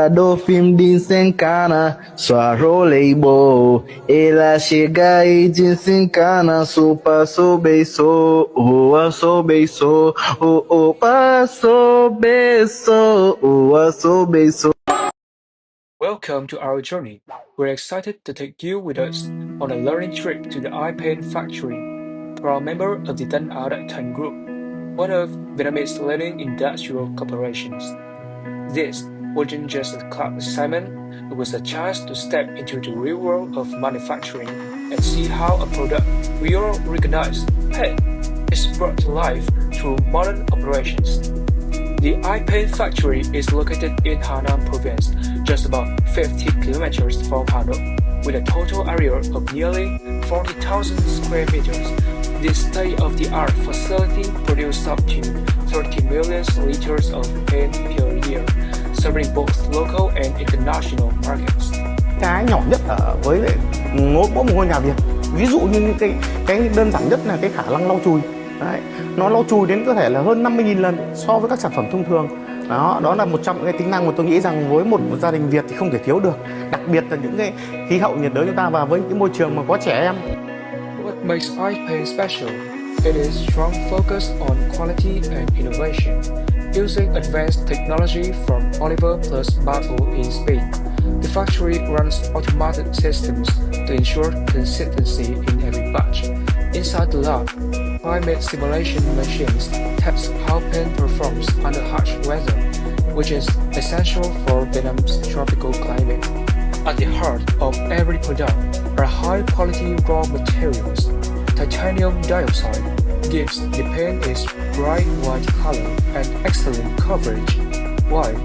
do phim din sen kana swaro leibo ela chega e din sen kana so passo beiso oa so beiso o passo beiso oa so beiso. Welcome to our journey. We're excited to take you with us on a learning trip to the iPaint factory. Proud member of the Tân Á Đại Thành Group, one of Vietnamese leading industrial corporations. This wasn't just a class assignment, it was a chance to step into the real world of manufacturing and see how a product we all recognize, hey, is brought to life through modern operations. The iPaint factory is located in Hannan province, just about 50 kilometers from Hanoi, with a total area of nearly 40,000 square meters. This state-of-the-art facility produces up to 30 million liters of paint per year, serving both local and international markets. Cái nhỏ nhất ở với mỗi một ngôi nhà Việt, ví dụ như cái đơn giản nhất là cái khả năng lau chùi. Đấy, nó lau chùi đến có thể là hơn 50.000 lần so với các sản phẩm thông thường. Đó là một trong những cái tính năng mà tôi nghĩ rằng với một gia đình Việt thì không thể thiếu được, đặc biệt là những cái khí hậu nhiệt đới chúng ta và với những môi trường mà có trẻ em. What makes iPaint special? It is strong focus on quality and innovation, using advanced technology from Oliver plus Battle in Spain. The factory runs automated systems to ensure consistency in every batch. Inside the lab, climate simulation machines test how paint performs under harsh weather, which is essential for Vietnam's tropical climate. At the heart of every product are high-quality raw materials. Titanium dioxide gives the paint its bright white color and excellent coverage, while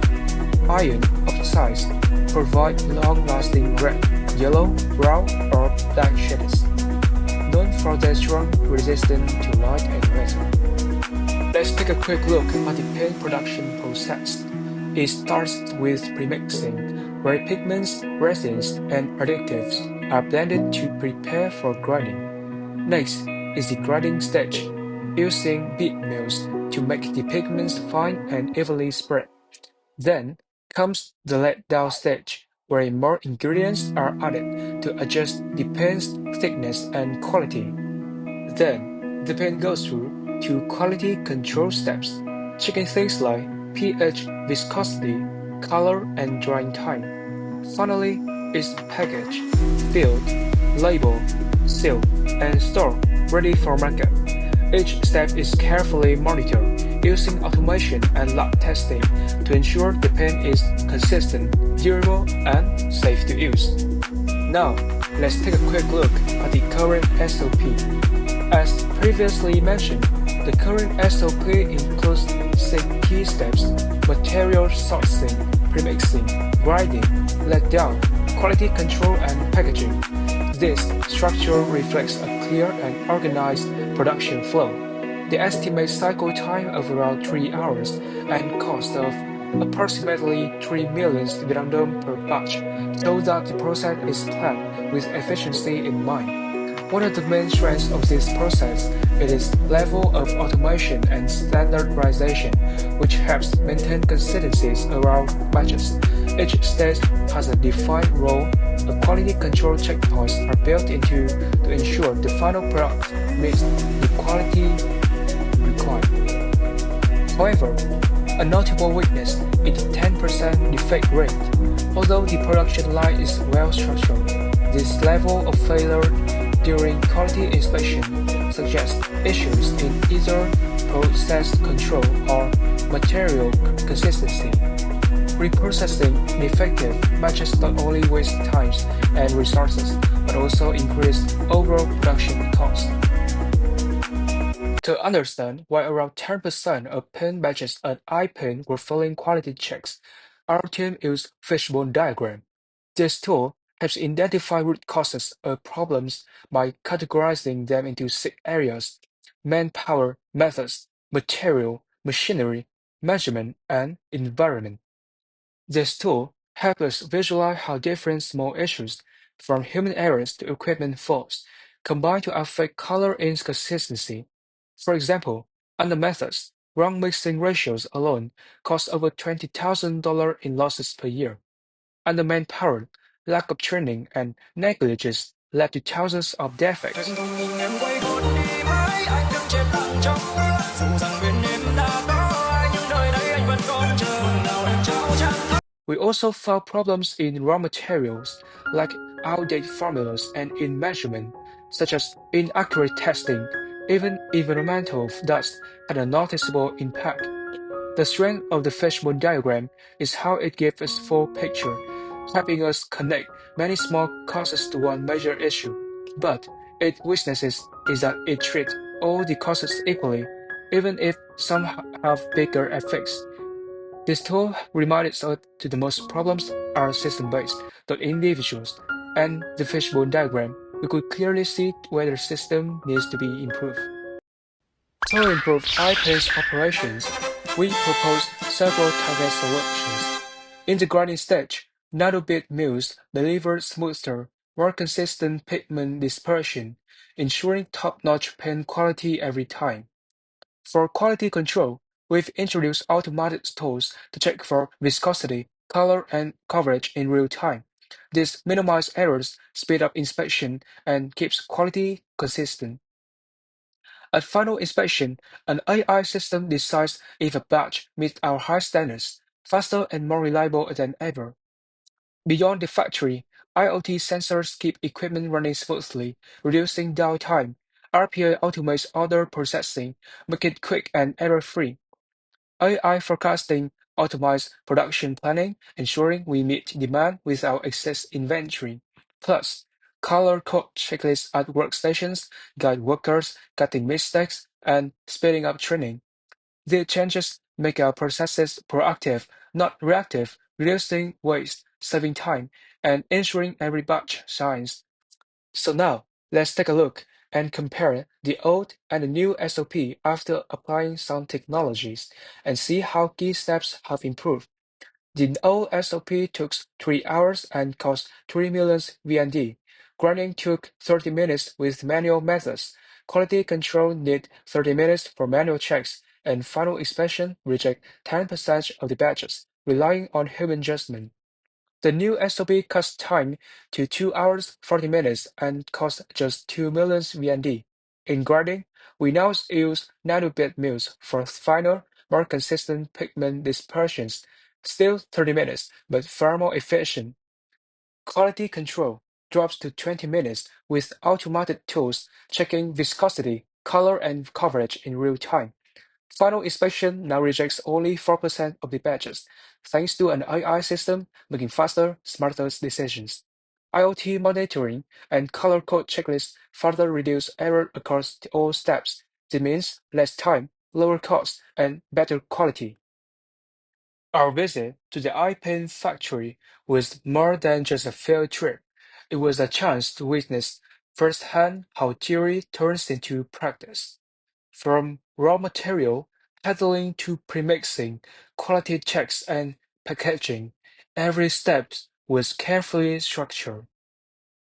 iron oxides provide long-lasting red, yellow, brown, or black shades, known for their strong resistance to light and weather. Let's take a quick look at the paint production process. It starts with premixing, where pigments, resins, and additives are blended to prepare for grinding. Next is the grinding stage, using bead mills to make the pigments fine and evenly spread. Then comes the let down stage, where more ingredients are added to adjust the paint's thickness and quality. Then, the paint goes through two quality control steps, checking things like pH, viscosity, color, and drying time. Finally, is packaged, filled, labeled, sealed, and stored, ready for market. Each step is carefully monitored using automation and lab testing to ensure the paint is consistent, durable, and safe to use. Now, let's take a quick look at the current SOP. As previously mentioned, the current SOP includes 6 key steps: material sourcing, premixing, grinding, let down, quality control, and packaging. This structure reflects a clear and organized production flow. The estimated cycle time of around 3 hours and cost of approximately 3 million Vietnam dong per batch, so that the process is planned with efficiency in mind. One of the main strengths of this process is its level of automation and standardization, which helps maintain consistencies around batches. Each stage has a defined role. A quality control checkpoints are built into to ensure the final product meets the quality required. However, a notable weakness is the 10% defect rate. Although the production line is well structured, this level of failure during quality inspection suggests issues in either process control or material consistency. Reprocessing defective batches not only waste time and resources, but also increase overall production costs. To understand why around 10% of paint batches at iPaint were failing quality checks, our team used fishbone diagram. This tool helps identify root causes of problems by categorizing them into 6 areas: manpower, methods, material, machinery, measurement, and environment. This tool helps us visualize how different small issues, from human errors to equipment faults, combine to affect color inconsistency. For example, under methods, wrong mixing ratios alone cost over $20,000 in losses per year. Under manpower, lack of training, and negligence led to thousands of defects. We also found problems in raw materials, like outdated formulas and in measurement, such as inaccurate testing. Even environmental dust had a noticeable impact. The strength of the fishbone diagram is how it gives us full picture, helping us connect many small causes to one major issue. But its weaknesses is that it treats all the causes equally, even if some have bigger effects. This tool reminds us that the most problems are system-based, not individuals, and the fishbone diagram, we could clearly see where the system needs to be improved. To improve iPaint's operations, we proposed several target solutions. In the grinding stage, nanobit mills deliver smoother, more consistent pigment dispersion, ensuring top-notch paint quality every time. For quality control, we've introduced automated tools to check for viscosity, color, and coverage in real time. This minimizes errors, speeds up inspection, and keeps quality consistent. At final inspection, an AI system decides if a batch meets our high standards, faster and more reliable than ever. Beyond the factory, IoT sensors keep equipment running smoothly, reducing downtime. RPA automates order processing, making it quick and error-free. AI forecasting optimizes production planning, ensuring we meet demand without excess inventory. Plus, color code checklists at workstations guide workers, cutting mistakes, and speeding up training. These changes make our processes proactive, not reactive, reducing waste, saving time, and ensuring every batch shines. So now, let's take a look and compare the old and the new SOP after applying some technologies and see how key steps have improved. The old SOP took 3 hours and cost 3 million VND. Grinding took 30 minutes with manual methods. Quality control need 30 minutes for manual checks, and final inspection reject 10% of the batches, relying on human judgment. The new SOP cuts time to 2 hours 40 minutes and costs just 2 million VND. In grinding, we now use nanobit mills for finer, more consistent pigment dispersions, still 30 minutes, but far more efficient. Quality control drops to 20 minutes with automated tools checking viscosity, color, and coverage in real time. Final inspection now rejects only 4% of the batches, thanks to an AI system making faster, smarter decisions. IoT monitoring and color code checklists further reduce error across all steps. This means less time, lower cost, and better quality. Our visit to the iPen factory was more than just a field trip. It was a chance to witness firsthand how theory turns into practice. From raw material handling to premixing, quality checks, and packaging, every step was carefully structured.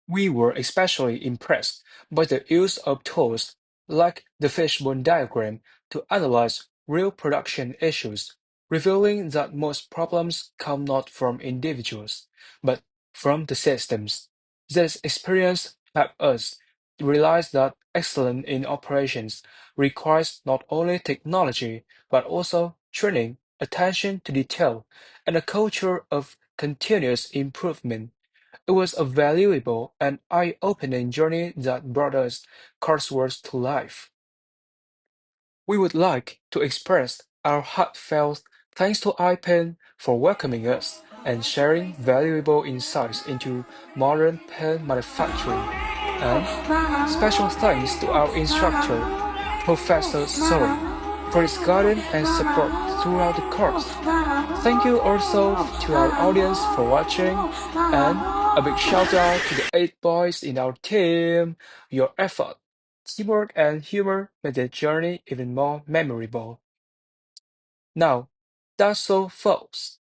We were especially impressed by the use of tools like the fishbone diagram to analyze real production issues, revealing that most problems come not from individuals, but from the systems. This experience helped us realize that excellence in operations requires not only technology, but also training, attention to detail, and a culture of continuous improvement. It was a valuable and eye-opening journey that brought us coursework to life. We would like to express our heartfelt thanks to iPen for welcoming us and sharing valuable insights into modern pen manufacturing. And special thanks to our instructor, Professor Soren, for his guidance and support throughout the course. Thank you also to our audience for watching, and a big shout out to the 8 boys in our team. Your effort, teamwork, and humor made the journey even more memorable. Now, that's all, folks.